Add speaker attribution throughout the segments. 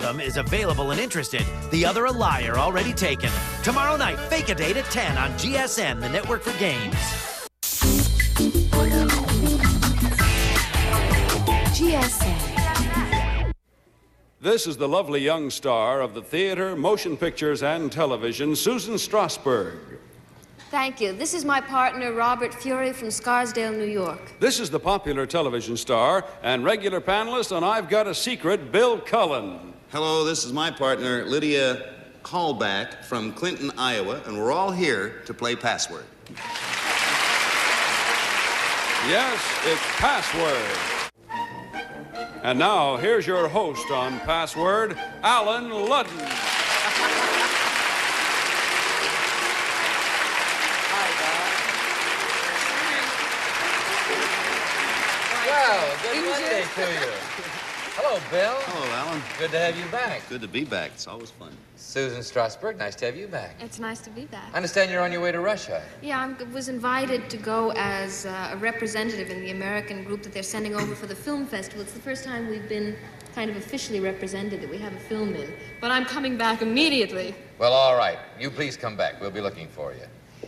Speaker 1: them is available and interested, the other a liar already taken. Tomorrow night, Fake a Date at 10 on GSN, the network for games.
Speaker 2: GSN.
Speaker 3: This is the lovely young star of the theater, motion pictures, and television, Susan Strasberg.
Speaker 2: Thank you. This is my partner, Robert Fury from Scarsdale, New York.
Speaker 3: This is the popular television star and regular panelist on I've Got a Secret, Bill Cullen.
Speaker 4: Hello, this is my partner, Lydia, Callback from Clinton, Iowa, and we're all here to play Password.
Speaker 3: Yes, it's Password. And now, here's your host on Password, Alan Ludden.
Speaker 5: Well, good Monday to you. Hello, Bill.
Speaker 4: Hello, Alan.
Speaker 5: Good to have you back.
Speaker 4: Good to be back. It's always fun.
Speaker 5: Susan Strasberg, nice to have you back.
Speaker 2: It's nice to be back.
Speaker 5: I understand you're on your way to Russia.
Speaker 2: Yeah, I was invited to go as a representative in the American group that they're sending over for the film festival. It's the first time we've been kind of officially represented that we have a film in. But I'm coming back immediately.
Speaker 5: Well, all right. You please come back. We'll be looking for you.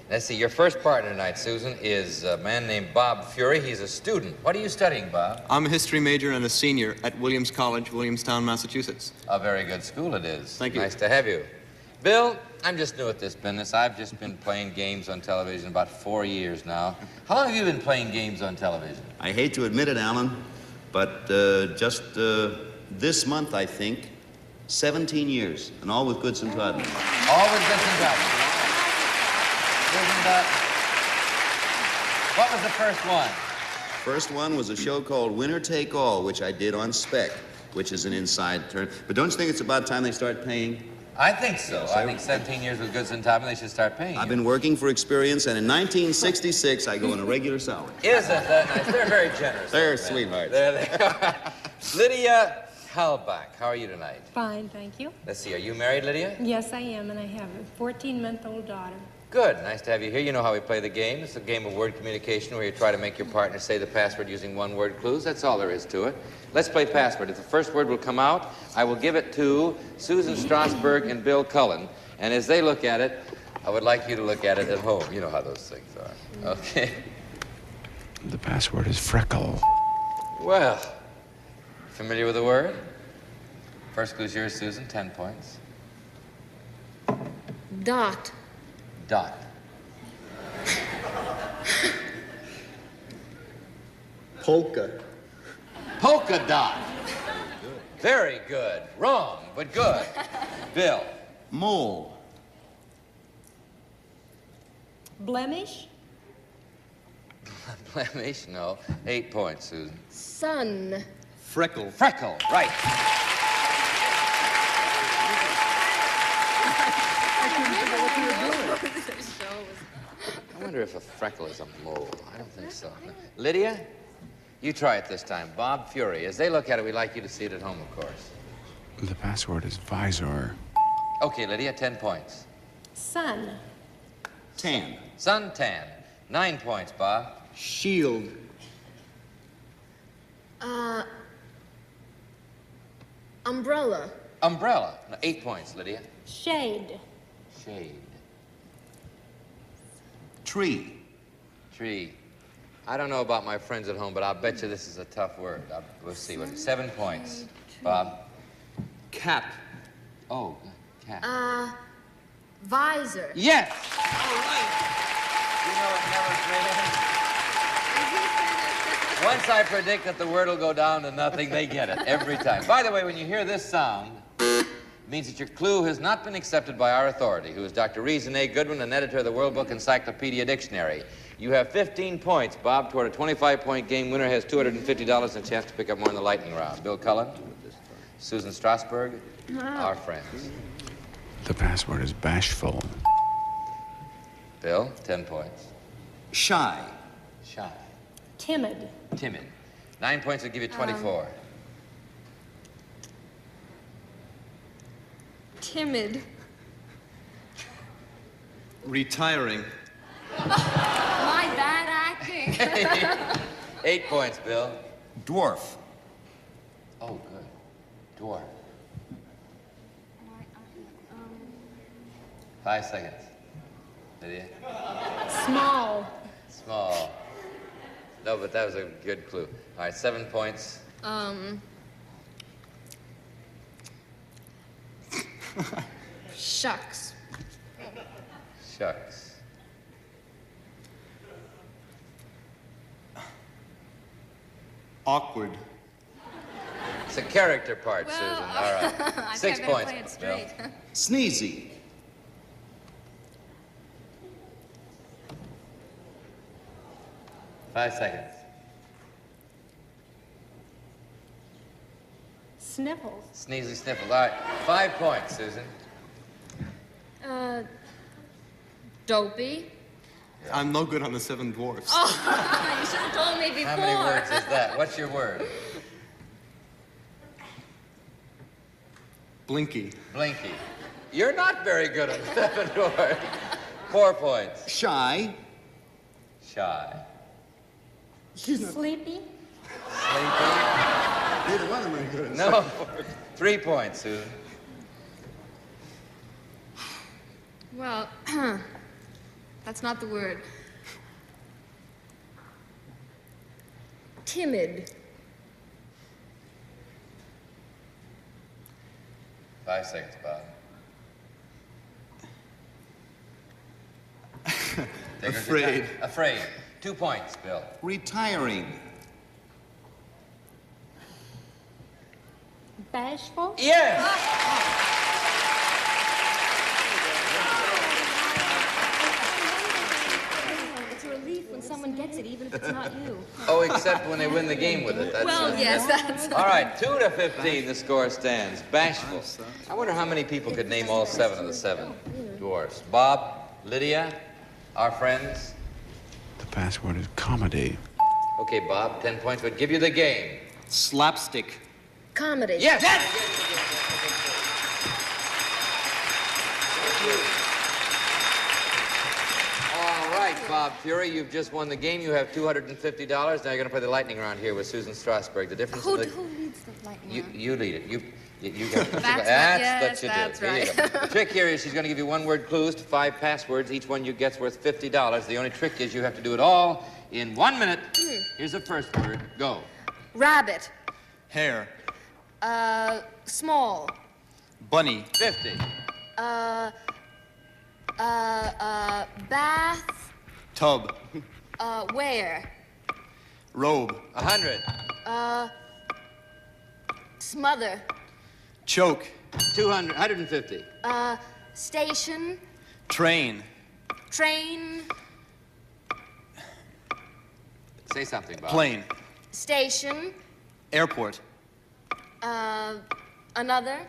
Speaker 5: Let's see, your first partner tonight, Susan, is a man named Bob Fury. He's a student. What are you studying, Bob?
Speaker 6: I'm a history major and a senior at Williams College, Williamstown, Massachusetts.
Speaker 5: A very good school it is.
Speaker 6: Thank you.
Speaker 5: Nice to have you. Bill, I'm just new at this business. I've just been playing games on television about 4 years now. How long have you been playing games on television?
Speaker 4: I hate to admit it, Alan, but just this month, I think, 17 years, and all with Goodson Todman.
Speaker 5: All with Goodson Todman. What was the first one?
Speaker 4: First one was a show called Winner Take All, which I did on spec, which is an inside turn. But don't you think it's about time they start paying?
Speaker 5: I think so. I think 17 years with Goodson Todman, they should start paying.
Speaker 4: I've been working for experience, and in 1966, I go on a regular salary.
Speaker 5: Isn't that nice? They're very generous.
Speaker 4: They're sweethearts.
Speaker 5: There they are. Lydia Callback, how are you tonight?
Speaker 7: Fine, thank you.
Speaker 5: Let's see, are you married, Lydia?
Speaker 7: Yes, I am, and I have a 14-month-old daughter.
Speaker 5: Good. Nice to have you here. You know how we play the game. It's a game of word communication where you try to make your partner say the password using one-word clues. That's all there is to it. Let's play password. If the first word will come out, I will give it to Susan Strasberg and Bill Cullen. And as they look at it, I would like you to look at it at home. You know how those things are. Okay?
Speaker 8: The password is freckle.
Speaker 5: Well, familiar with the word? First clue's yours, Susan. 10 points.
Speaker 2: Dot.
Speaker 5: Dot.
Speaker 4: Polka.
Speaker 5: Polka dot. Very good. Wrong, but good. Bill.
Speaker 4: Mole.
Speaker 7: Blemish?
Speaker 5: Blemish? No. 8 points, Susan.
Speaker 2: Sun.
Speaker 6: Freckle.
Speaker 5: Freckle. Right. I wonder if a freckle is a mole. I don't think so. Lydia, you try it this time. Bob Fury. As they look at it, we'd like you to see it at home, of course.
Speaker 8: The password is visor.
Speaker 5: Okay, Lydia, 10 points.
Speaker 7: Sun.
Speaker 4: Tan.
Speaker 5: Suntan. 9 points, Bob.
Speaker 6: Shield.
Speaker 2: Umbrella.
Speaker 5: Umbrella. No, 8 points, Lydia.
Speaker 7: Shade.
Speaker 5: Shade.
Speaker 4: Tree.
Speaker 5: Tree. I don't know about my friends at home, but I'll bet you this is a tough word. We'll see what 7 points. Bob?
Speaker 6: Cap.
Speaker 5: Oh, cat.
Speaker 2: Visor.
Speaker 5: Yes! All right. You know it never Once I predict that the word will go down to nothing, they get it every time. By the way, when you hear this sound, it means that your clue has not been accepted by our authority, who is Dr. Reason A. Goodwin, an editor of the World Book Encyclopedia Dictionary. You have 15 points, Bob, toward a 25-point game. Winner has $250 and a chance to pick up more in the lightning round. Bill Cullen, Susan Strasberg, our friends.
Speaker 8: The password is bashful.
Speaker 5: Bill, 10 points.
Speaker 4: Shy.
Speaker 5: Shy.
Speaker 7: Timid.
Speaker 5: Timid. 9 points would give you 24.
Speaker 2: Timid.
Speaker 6: Retiring.
Speaker 2: My bad acting.
Speaker 5: 8 points, Bill.
Speaker 4: Dwarf.
Speaker 5: Oh, good. Dwarf. 5 seconds. Lydia?
Speaker 7: Small.
Speaker 5: Small. No, but that was a good clue. All right, 7 points.
Speaker 2: Shucks.
Speaker 5: Shucks.
Speaker 6: Awkward.
Speaker 5: It's a character part, Susan. All right.
Speaker 2: I
Speaker 5: 6
Speaker 2: think I better
Speaker 5: points.
Speaker 2: play it straight.
Speaker 5: Bill.
Speaker 4: Sneezy.
Speaker 5: Five seconds.
Speaker 7: Sniffles.
Speaker 5: Sneezy sniffles. All right. 5 points, Susan.
Speaker 2: Dopey.
Speaker 6: I'm no good on the Seven Dwarfs.
Speaker 2: Oh, you should have told me before.
Speaker 5: How many words is that? What's your word?
Speaker 6: Blinky.
Speaker 5: Blinky. You're not very good at seven words. 4 points.
Speaker 4: Shy.
Speaker 5: Shy.
Speaker 7: Sleepy.
Speaker 5: Sleepy.
Speaker 6: Neither one of them are good.
Speaker 5: No. 3 points, Susan.
Speaker 2: Well, that's not the word. Timid.
Speaker 5: 5 seconds, Bob.
Speaker 6: Afraid.
Speaker 5: Afraid. 2 points, Bill.
Speaker 4: Retiring.
Speaker 7: Bashful.
Speaker 5: Yes!
Speaker 2: It's a relief when someone gets it, even if it's not you.
Speaker 5: Oh, except when they win the game with it. That's
Speaker 2: Well, yes, that's...
Speaker 5: All right, 2 to 15, the score stands. Bashful. I wonder how many people could name all 7 of the 7 dwarfs. Bob, Lydia, our friends.
Speaker 8: The password is comedy.
Speaker 5: Okay, Bob, 10 points would give you the game.
Speaker 6: Slapstick.
Speaker 2: Comedy.
Speaker 5: Yes! All right, Bob Fury, you've just won the game. You have $250. Now you're going to play the lightning round here with Susan Strasberg. The difference
Speaker 2: Who
Speaker 5: in the...
Speaker 2: leads the lightning round?
Speaker 5: You lead it. You got it.
Speaker 2: That's
Speaker 5: That's what you do.
Speaker 2: right.
Speaker 5: Here you go. The trick here is she's going to give you one-word clues to 5 passwords. Each one you get's worth $50. The only trick is you have to do it all in 1 minute. Here's the first word. Go.
Speaker 2: Rabbit.
Speaker 6: Hair.
Speaker 2: Small.
Speaker 6: Bunny.
Speaker 5: 50.
Speaker 2: Bath.
Speaker 6: Tub.
Speaker 2: Where?
Speaker 6: Robe.
Speaker 5: 100.
Speaker 2: Smother.
Speaker 6: Choke.
Speaker 5: 200. 150.
Speaker 2: Station.
Speaker 6: Train.
Speaker 2: Train.
Speaker 5: Say something, Bob.
Speaker 6: Plane.
Speaker 2: Station.
Speaker 6: Airport.
Speaker 2: Another.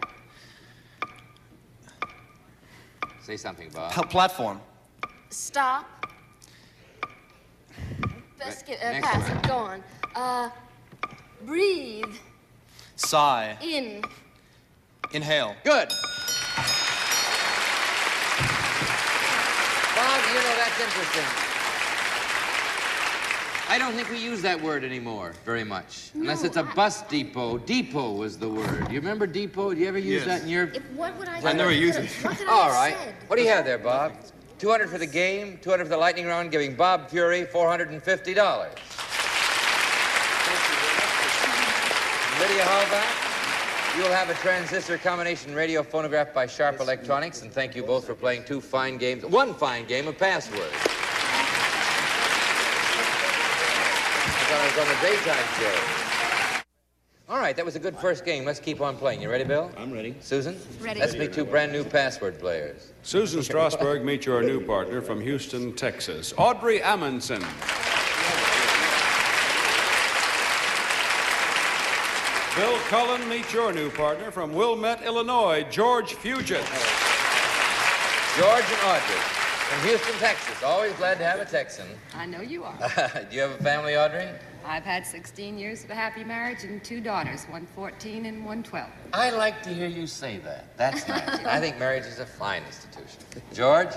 Speaker 5: Say something, Bob.
Speaker 6: Platform.
Speaker 2: Stop. Best get,
Speaker 5: Next
Speaker 2: pass
Speaker 5: one.
Speaker 2: it. Go on. Breathe.
Speaker 6: Sigh.
Speaker 2: In.
Speaker 6: Inhale.
Speaker 5: Good. Bob, you know, that's interesting. I don't think we use that word anymore very much. Unless it's a bus depot. Depot was the word. You remember depot? Do you ever use
Speaker 6: Yes.
Speaker 5: that in your...
Speaker 2: What would I
Speaker 6: I never use it.
Speaker 2: What could I
Speaker 5: All
Speaker 2: have
Speaker 5: right.
Speaker 2: said?
Speaker 5: What do you have there, Bob? 200 for the game, 200 for the lightning round, giving Bob Fury $450. Lydia Callback, you'll have a transistor combination radio phonograph by Sharp Electronics, and thank you both for playing one fine game of passwords. I thought I was on the daytime show. All right, that was a good first game. Let's keep on playing. You ready, Bill?
Speaker 4: I'm ready.
Speaker 5: Susan?
Speaker 2: Ready.
Speaker 5: Let's meet 2 brand new password players.
Speaker 3: Susan Strasberg, meet your new partner from Houston, Texas, Audrey Amondson. Bill Cullen, meet your new partner from Wilmett, Illinois, George Fuget.
Speaker 5: George and Audrey from Houston, Texas. Always glad to have a Texan.
Speaker 9: I know you are.
Speaker 5: Do you have a family, Audrey?
Speaker 9: I've had 16 years of a happy marriage and 2 daughters, one 14 and one 12.
Speaker 5: I like to hear you say that. That's nice. I think marriage is a fine institution. George?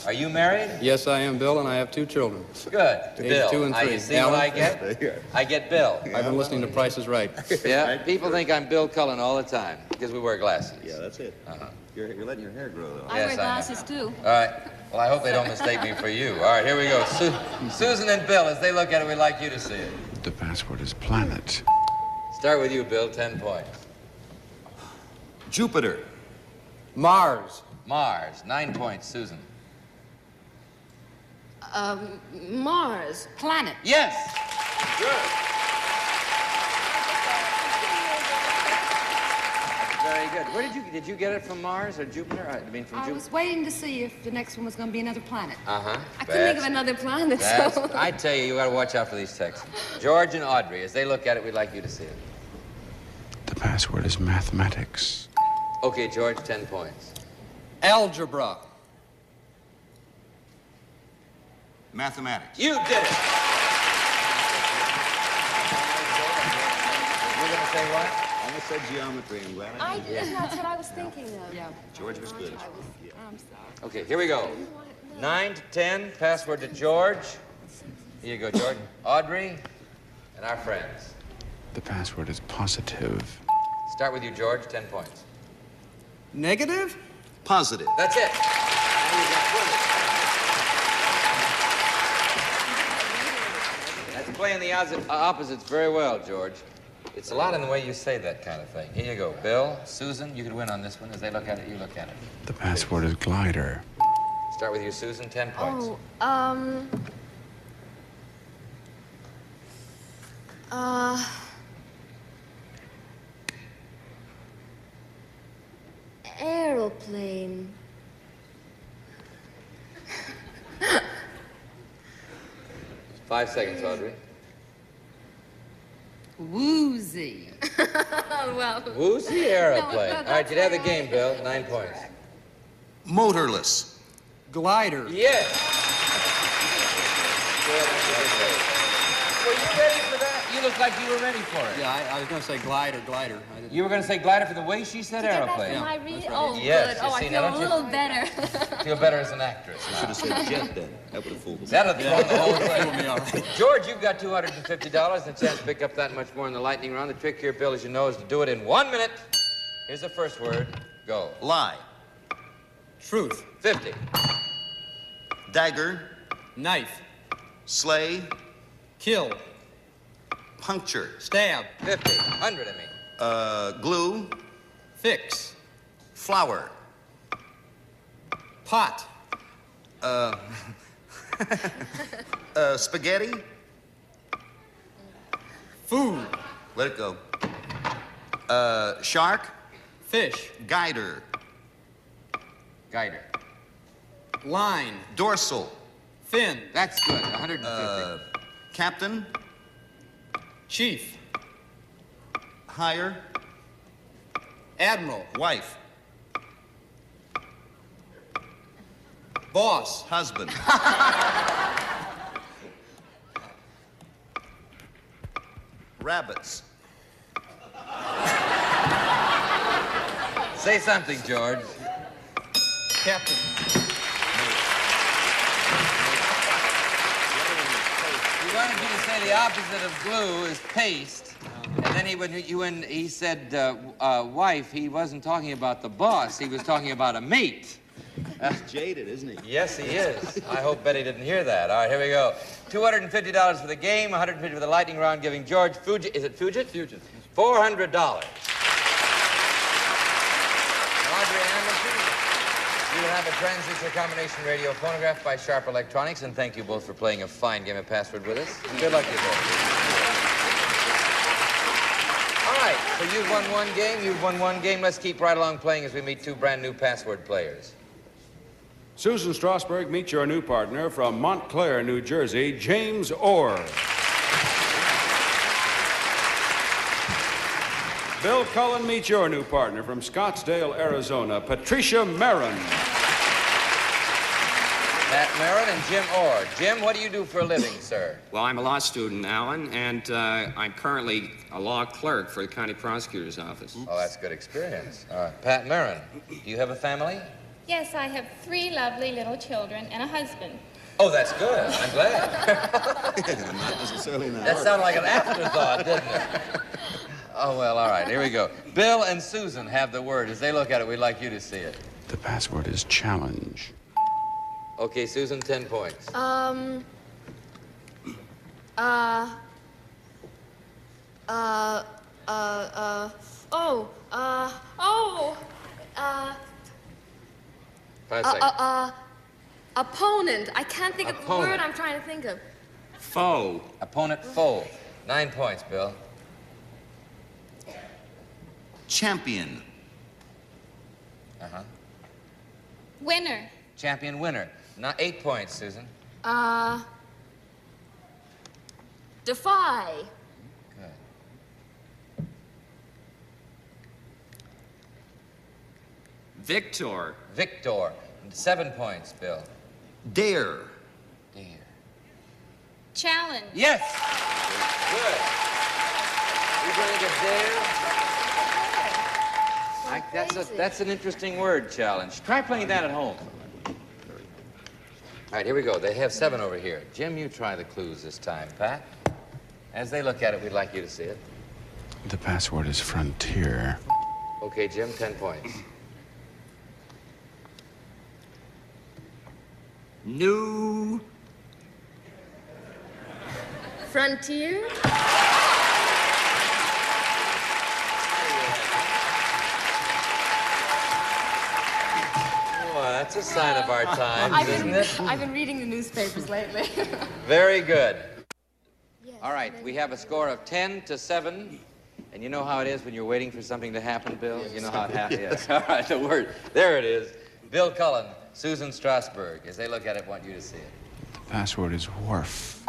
Speaker 5: Are you married?
Speaker 6: Yes, I am, Bill, and I have 2 children.
Speaker 5: Good.
Speaker 6: Age
Speaker 5: Bill.
Speaker 6: 2 and 3.
Speaker 5: You see what I get? I get Bill.
Speaker 6: I've been listening to Price is Right.
Speaker 5: Yeah, people think I'm Bill Cullen all the time because we wear glasses.
Speaker 4: Yeah, that's it. You're letting your hair grow, though.
Speaker 2: I
Speaker 5: Yes,
Speaker 2: wear
Speaker 5: I know.
Speaker 2: glasses, too.
Speaker 5: All right. Well, I hope they don't mistake me for you. All right, here we go. Susan and Bill, as they look at it, we'd like you to see it.
Speaker 8: The password is planet.
Speaker 5: Start with you, Bill. 10 points.
Speaker 4: Jupiter.
Speaker 6: Mars.
Speaker 5: Mars. 9 points. Susan.
Speaker 2: Mars.
Speaker 9: Planet.
Speaker 5: Yes. Good. Very good. Where did you get it from Mars or Jupiter? I mean, from
Speaker 9: I
Speaker 5: Jupiter.
Speaker 9: was waiting to see if the next one was going to be another planet.
Speaker 5: Uh-huh.
Speaker 2: I couldn't think of another planet, so...
Speaker 5: I tell you, you got to watch out for these texts. George and Audrey, as they look at it, we'd like you to see it.
Speaker 8: The password is mathematics.
Speaker 5: Okay, George, 10 points.
Speaker 6: Algebra.
Speaker 4: Mathematics.
Speaker 5: You did it. You're going to say what?
Speaker 4: I almost said geometry. I'm glad I did.
Speaker 2: That's what I was thinking of.
Speaker 9: Yeah.
Speaker 4: George was good.
Speaker 9: I'm sorry.
Speaker 5: Okay, here we go. 9 to 10, password to George. Here you go, George. Audrey and our friends.
Speaker 8: The password is positive.
Speaker 5: Start with you, George, 10 points.
Speaker 6: Negative?
Speaker 4: Positive.
Speaker 5: That's it. That's playing the opposites very well, George. It's a lot in the way you say that kind of thing. Here you go. Bill, Susan, you could win on this one. As they look at it, you look at it.
Speaker 8: The password is glider.
Speaker 5: Start with you, Susan, 10 points.
Speaker 2: Aeroplane.
Speaker 5: 5 seconds, Audrey.
Speaker 9: Woozy.
Speaker 2: Well...
Speaker 5: Woozy aeroplane.
Speaker 2: No,
Speaker 5: All right, you'd have the game, Bill. 9 points.
Speaker 4: Motorless.
Speaker 6: Glider.
Speaker 5: Yes. Were you ready for that? You look like you were ready for it.
Speaker 6: Yeah, I was going to say glider. I didn't...
Speaker 5: You were going to say glider for the way she said aeroplane.
Speaker 2: My read? Oh,
Speaker 5: Yes,
Speaker 2: good.
Speaker 5: you
Speaker 2: Oh,
Speaker 5: see,
Speaker 2: I
Speaker 5: now
Speaker 2: feel a
Speaker 5: don't you-
Speaker 2: little better.
Speaker 5: Feel better as an actress.
Speaker 4: Should have said jet then. That would have fooled us.
Speaker 5: That'll throw the whole thing.
Speaker 6: me all right.
Speaker 5: George, you've got $250 and a chance to pick up that much more in the lightning round. The trick here, Bill, as you know, is to do it in 1 minute. Here's the first word. Go.
Speaker 4: Lie.
Speaker 6: Truth.
Speaker 5: 50.
Speaker 4: Dagger.
Speaker 6: Knife.
Speaker 4: Slay.
Speaker 6: Kill.
Speaker 4: Puncture.
Speaker 6: Stab.
Speaker 5: 50. 100, I mean.
Speaker 4: Glue.
Speaker 6: Fix.
Speaker 4: Flour.
Speaker 6: Pot.
Speaker 4: Spaghetti.
Speaker 6: Food.
Speaker 4: Let it go. Shark.
Speaker 6: Fish.
Speaker 4: Guider.
Speaker 5: Guider.
Speaker 6: Line.
Speaker 4: Dorsal.
Speaker 6: Fin.
Speaker 5: That's good. 150.
Speaker 4: Captain.
Speaker 6: Chief.
Speaker 4: Hire.
Speaker 6: Admiral.
Speaker 4: Wife.
Speaker 6: Boss.
Speaker 4: Husband. Rabbits.
Speaker 5: Say something, George.
Speaker 6: Captain.
Speaker 5: He wanted you to say the opposite of glue is paste. And then when he said wife, he wasn't talking about the boss. He was talking about a mate.
Speaker 4: He's jaded, isn't he?
Speaker 5: Yes, he is. I hope Betty didn't hear that. All right, here we go. $250 for the game, $150 for the lightning round, giving George Fuget. Is it Fuget?
Speaker 6: Fuget.
Speaker 5: $400. Audrey Amondson, you will have a transistor combination radio phonograph by Sharp Electronics, and thank you both for playing a fine game of password with us. Good luck to you both. All right, so you've won one game, you've won one game. Let's keep right along playing as we meet two brand new password players.
Speaker 3: Susan Strasberg, meet your new partner from Montclair, New Jersey, James Orr. Bill Cullen, meet your new partner from Scottsdale, Arizona, Patricia Marin.
Speaker 5: Pat Marin and Jim Orr. Jim, what do you do for a living, sir?
Speaker 10: Well, I'm a law student, Alan, and I'm currently a law clerk for the county prosecutor's office.
Speaker 5: Oh, that's good experience. All right. Pat Marin, do you have a family?
Speaker 7: Yes, I have 3 lovely little children and a husband.
Speaker 5: Oh, that's good. I'm glad.
Speaker 4: Not necessarily not.
Speaker 5: That sounded like an afterthought, didn't it? Oh, well, all right. Here we go. Bill and Susan have the word. As they look at it, we'd like you to see it.
Speaker 8: The password is challenge.
Speaker 5: Okay, Susan, 10 points.
Speaker 2: Oh, oh,
Speaker 5: 5 seconds.
Speaker 2: opponent. I can't think of the word
Speaker 5: Opponent.
Speaker 2: I'm trying to think of.
Speaker 10: Foe.
Speaker 5: Opponent, foe. 9 points, Bill.
Speaker 4: Champion.
Speaker 5: Uh-huh.
Speaker 7: Winner.
Speaker 5: Champion, winner. 8 points, Susan.
Speaker 2: Defy.
Speaker 5: Good.
Speaker 10: Victor.
Speaker 5: Victor. 7 points, Bill.
Speaker 4: Dare.
Speaker 5: Dear.
Speaker 7: Challenge.
Speaker 5: Yes! Good. You going to dare? That's an interesting word, challenge. Try playing that at home. All right, here we go. They have 7 over here. Jim, you try the clues this time. Pat, as they look at it, we'd like you to see it.
Speaker 8: The password is frontier.
Speaker 5: Okay, Jim, 10 points.
Speaker 10: New.
Speaker 2: Frontier.
Speaker 5: Well, that's a sign of our times, isn't it?
Speaker 2: I've been reading the newspapers lately.
Speaker 5: Very good.
Speaker 2: Yes,
Speaker 5: All right, we have a score of 10-7. And you know how it is when you're waiting for something to happen, Bill? You know how it happens? Yes. All right, the word. There it is. Bill Cullen, Susan Strasberg. As they look at it, want you to see it.
Speaker 8: The password is wharf.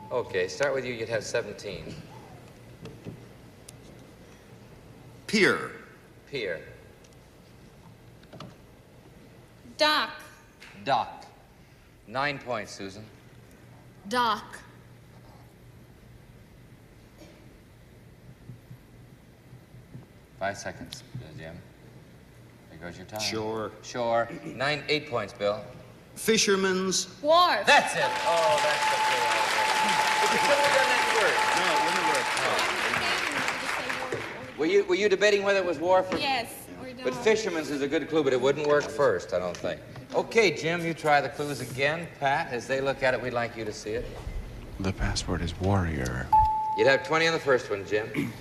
Speaker 5: Okay, start with you. You'd have 17.
Speaker 4: Pier.
Speaker 5: Pier.
Speaker 7: Dock.
Speaker 5: Dock. 9 points, Susan.
Speaker 2: Dock.
Speaker 5: Five seconds, Jim. There goes your time.
Speaker 4: Shore.
Speaker 5: Shore. 8 points, Bill.
Speaker 4: Fisherman's.
Speaker 7: Wharf.
Speaker 5: That's it. Oh, that's the clue. But you couldn't have done that word. Were you debating whether it was wharf or...
Speaker 7: Yes, or dock.
Speaker 5: But fisherman's is a good clue, but it wouldn't work first, I don't think. Okay, Jim, you try the clues again. Pat, as they look at it, we'd like you to see it.
Speaker 8: The password is warrior.
Speaker 5: You'd have 20 on the first one, Jim.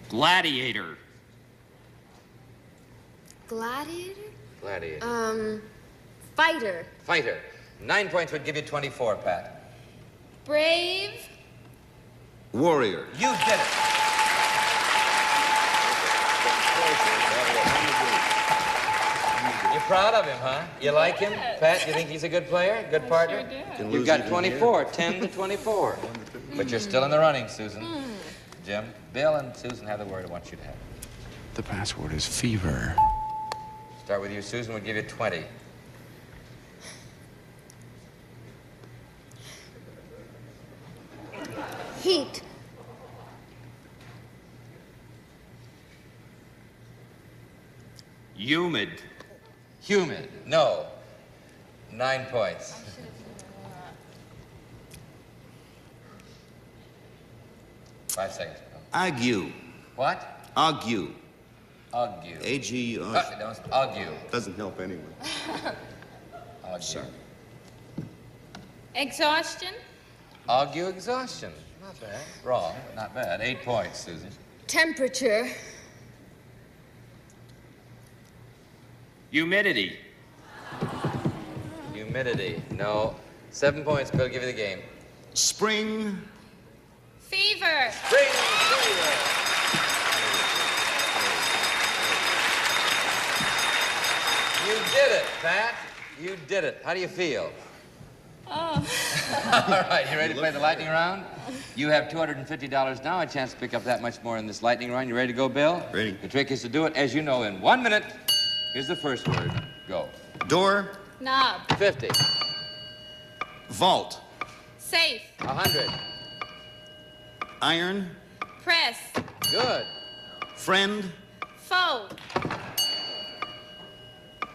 Speaker 10: Gladiator.
Speaker 2: Gladiator.
Speaker 5: Gladiator.
Speaker 2: Fighter.
Speaker 5: Fighter. 9 points would give you 24, Pat.
Speaker 7: Brave.
Speaker 4: Warrior.
Speaker 5: You did it. You're proud of him, huh? You like him? Pat, you think he's a good player? Good partner?
Speaker 7: Sure do.
Speaker 5: You've got 24, 10-24. But you're still in the running, Susan. Jim, Bill and Susan have the word I want you to have.
Speaker 8: The password is fever.
Speaker 5: Start with you, Susan. We'll give you 20.
Speaker 2: Heat.
Speaker 10: Humid.
Speaker 5: Humid. No. 9 points. Five seconds.
Speaker 4: Ague.
Speaker 5: What?
Speaker 4: Ague.
Speaker 5: Ague.
Speaker 4: A-G.
Speaker 5: Ague.
Speaker 4: Doesn't help anyone.
Speaker 5: Ague.
Speaker 4: Sorry.
Speaker 7: Exhaustion.
Speaker 5: Ague exhaustion. Not bad. Wrong, but not bad. 8 points, Susan.
Speaker 2: Temperature.
Speaker 10: Humidity.
Speaker 5: Humidity. No. 7 points, Bill. Give you the game.
Speaker 4: Spring.
Speaker 7: Fever.
Speaker 5: Spring fever. You did it, Pat. You did it. How do you feel?
Speaker 7: Oh.
Speaker 5: All right, you ready to play the lightning round? You have $250 now, a chance to pick up that much more in this lightning round. You ready to go, Bill?
Speaker 4: Ready.
Speaker 5: The trick is to do it, as you know, in 1 minute. Here's the first word. Go.
Speaker 4: Door.
Speaker 7: Knob.
Speaker 5: 50.
Speaker 4: Vault.
Speaker 7: Safe.
Speaker 5: 100.
Speaker 4: Iron.
Speaker 7: Press.
Speaker 5: Good.
Speaker 4: Friend.
Speaker 7: Foe.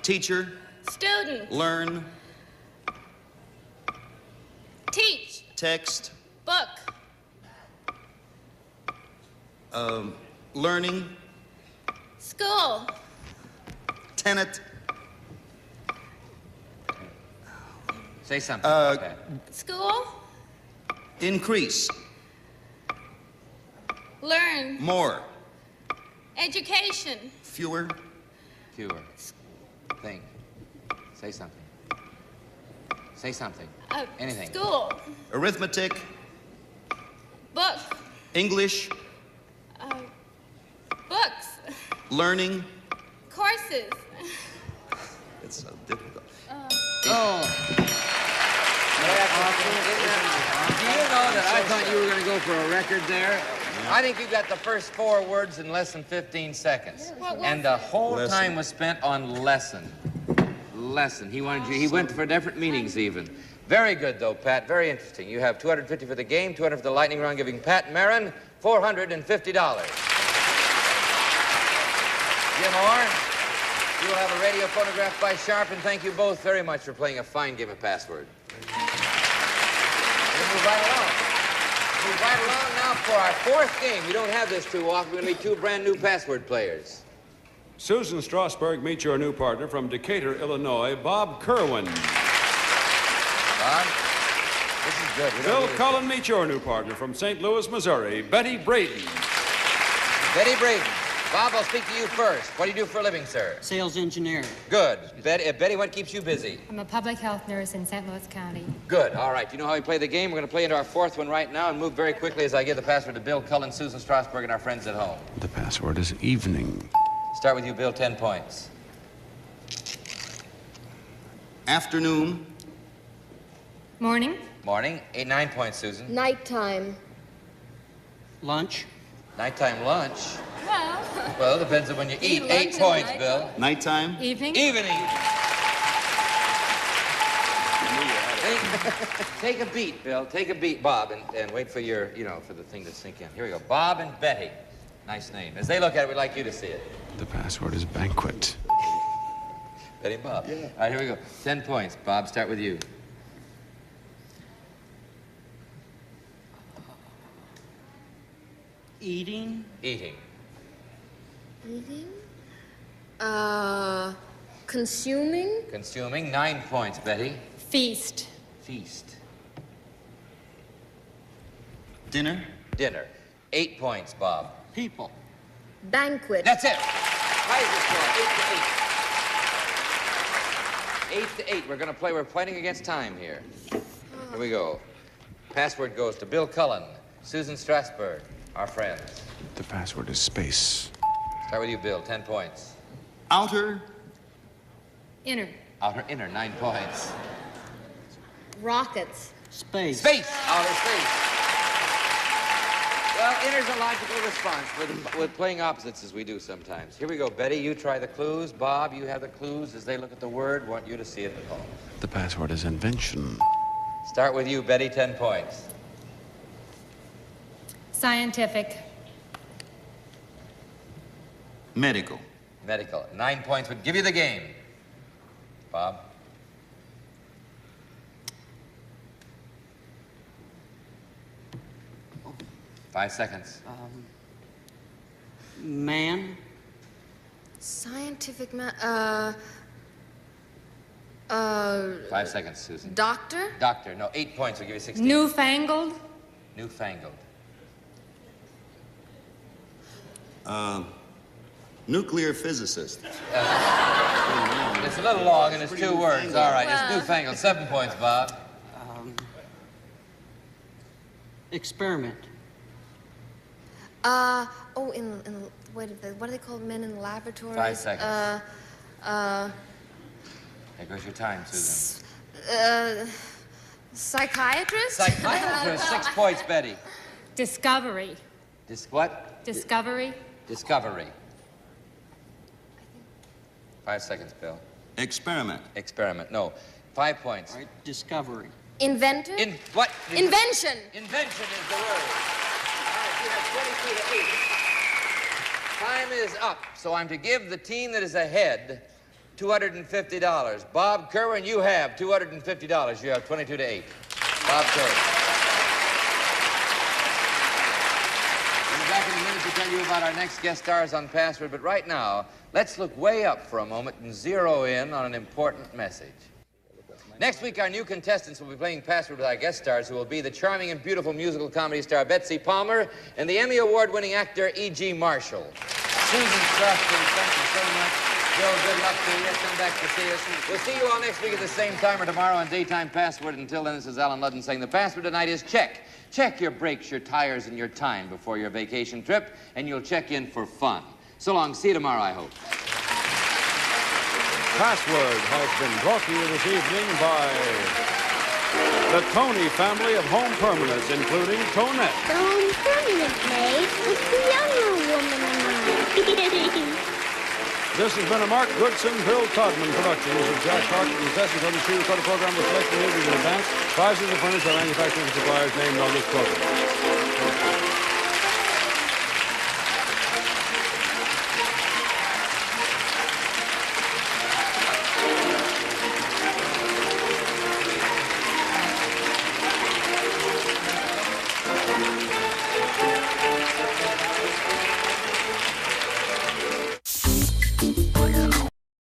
Speaker 4: Teacher.
Speaker 7: Student.
Speaker 4: Learn.
Speaker 7: Teach.
Speaker 4: Text.
Speaker 7: Book.
Speaker 4: Learning.
Speaker 7: School.
Speaker 4: Tenant.
Speaker 5: Say something. Okay.
Speaker 7: School.
Speaker 4: Increase.
Speaker 7: Learn.
Speaker 4: More.
Speaker 7: Education.
Speaker 4: Fewer.
Speaker 5: Fewer. Think. Say something. Say something. Anything.
Speaker 7: School.
Speaker 4: Arithmetic.
Speaker 7: Book.
Speaker 4: English.
Speaker 7: Books.
Speaker 4: Learning.
Speaker 7: Courses.
Speaker 4: It's so difficult.
Speaker 5: Do you know that I thought you were going to go for a record there? I think you got the first 4 words in less than 15 seconds. And the whole time was spent on lesson. Lesson. He wanted you, he went for different meanings even. Very good, though, Pat. Very interesting. You have $250 for the game, $200 for the lightning round, giving Pat Marin $450. Jim Orr, you will have a radio phonograph by Sharp, and thank you both very much for playing a fine game of password. We'll move right along. Move right along now for our 4th game. We don't have this too often. We're going to be 2 brand new password players.
Speaker 3: Susan Strasberg, meet your new partner from Decatur, Illinois, Bob Kerwin.
Speaker 5: Bob, this is good.
Speaker 3: Bill Cullen, meet your new partner from St. Louis, Missouri, Betty Braden.
Speaker 5: Betty Braden. Bob, I'll speak to you first. What do you do for a living, sir?
Speaker 11: Sales engineer.
Speaker 5: Good. Betty, what keeps you busy?
Speaker 12: I'm a public health nurse in St. Louis County.
Speaker 5: Good. All right. You know how we play the game? We're going to play into our 4th one right now and move very quickly as I give the password to Bill Cullen, Susan Strasberg, and our friends at home.
Speaker 8: The password is evening.
Speaker 5: Start with you, Bill. 10 points.
Speaker 4: Afternoon.
Speaker 12: Morning.
Speaker 5: Morning. 9 points, Susan.
Speaker 2: Nighttime.
Speaker 11: Lunch.
Speaker 5: Nighttime lunch.
Speaker 2: Well.
Speaker 5: Well, depends on when you eat. 8 points, Bill.
Speaker 4: Nighttime.
Speaker 12: Evening.
Speaker 5: Evening. Take a beat, Bill. Take a beat, Bob, and wait for your, for the thing to sink in. Here we go. Bob and Betty. Nice name. As they look at it, we'd like you to see it.
Speaker 8: The password is banquet.
Speaker 5: Betty and Bob. Yeah. All right, here we go. 10 points. Bob, start with you.
Speaker 11: Eating.
Speaker 5: Eating.
Speaker 2: Eating? Consuming?
Speaker 5: Consuming. 9 points, Betty.
Speaker 12: Feast.
Speaker 5: Feast.
Speaker 4: Dinner.
Speaker 5: Dinner. 8 points, Bob.
Speaker 11: People.
Speaker 2: Banquet.
Speaker 5: That's it. How is this score? 8 to 8. 8 to 8. We're fighting against time here. Here we go. Password goes to Bill Cullen, Susan Strasberg, our friends.
Speaker 8: The password is space.
Speaker 5: Start with you, Bill. 10 points.
Speaker 4: Outer.
Speaker 12: Inner.
Speaker 5: Outer, inner. 9 points.
Speaker 2: Rockets.
Speaker 11: Space.
Speaker 5: Space. Outer space. Well, inner's a logical response with playing opposites as we do sometimes. Here we go. Betty, you try the clues. Bob, you have the clues. As they look at the word, want you to see it at home.
Speaker 8: The password is invention.
Speaker 5: Start with you, Betty. 10 points.
Speaker 12: Scientific.
Speaker 4: Medical.
Speaker 5: Medical. 9 points would give you the game. Bob? Five seconds.
Speaker 11: Man.
Speaker 2: Scientific 5
Speaker 5: seconds, Susan.
Speaker 2: Doctor?
Speaker 5: Doctor. No, 8 points will give you 16.
Speaker 12: Newfangled.
Speaker 5: Newfangled.
Speaker 4: Nuclear physicist.
Speaker 5: It's a little long and it's 2 words. All right, it's newfangled. 7 points, Bob.
Speaker 11: Experiment.
Speaker 2: What do they call men in laboratories?
Speaker 5: 5 seconds. There goes your time, Susan.
Speaker 2: Psychiatrist?
Speaker 5: Psychiatrist. 6 points, Betty.
Speaker 12: Discovery.
Speaker 5: What?
Speaker 12: Discovery.
Speaker 5: Discovery. 5 seconds, Bill.
Speaker 4: Experiment.
Speaker 5: Experiment. No. 5 points.
Speaker 11: All right, discovery.
Speaker 2: Inventor?
Speaker 5: What?
Speaker 2: Invention.
Speaker 5: Invention is the word. All right, you have 22 to 8. Time is up, so I'm to give the team that is ahead $250. Bob Kerwin, you have $250. You have 22 to 8. Bob Kerwin. We'll be back in a minute to tell you about our next guest stars on Password, but right now, let's look way up for a moment and zero in on an important message. Next week, our new contestants will be playing Password with our guest stars, who will be the charming and beautiful musical comedy star Betsy Palmer and the Emmy Award-winning actor E.G. Marshall. Susan Strasberg, thank you so much. Bill, good luck to you. Come back to see us. We'll see you all next week at the same time or tomorrow on Daytime Password. Until then, this is Alan Ludden saying the password tonight is check. Check your brakes, your tires, and your time before your vacation trip, and you'll check in for fun. So long. See you tomorrow, I hope.
Speaker 3: Password has been brought to you this evening by the Tony family of home permanents, including Tonette.
Speaker 13: The home permanent place with the younger woman and I.
Speaker 3: This has been a Mark Goodson, Bill Todman production. This is Jack Clark, the contestants on the pre-recorded program with selected in advance. Prizes are furnished by manufacturers and suppliers named on this program.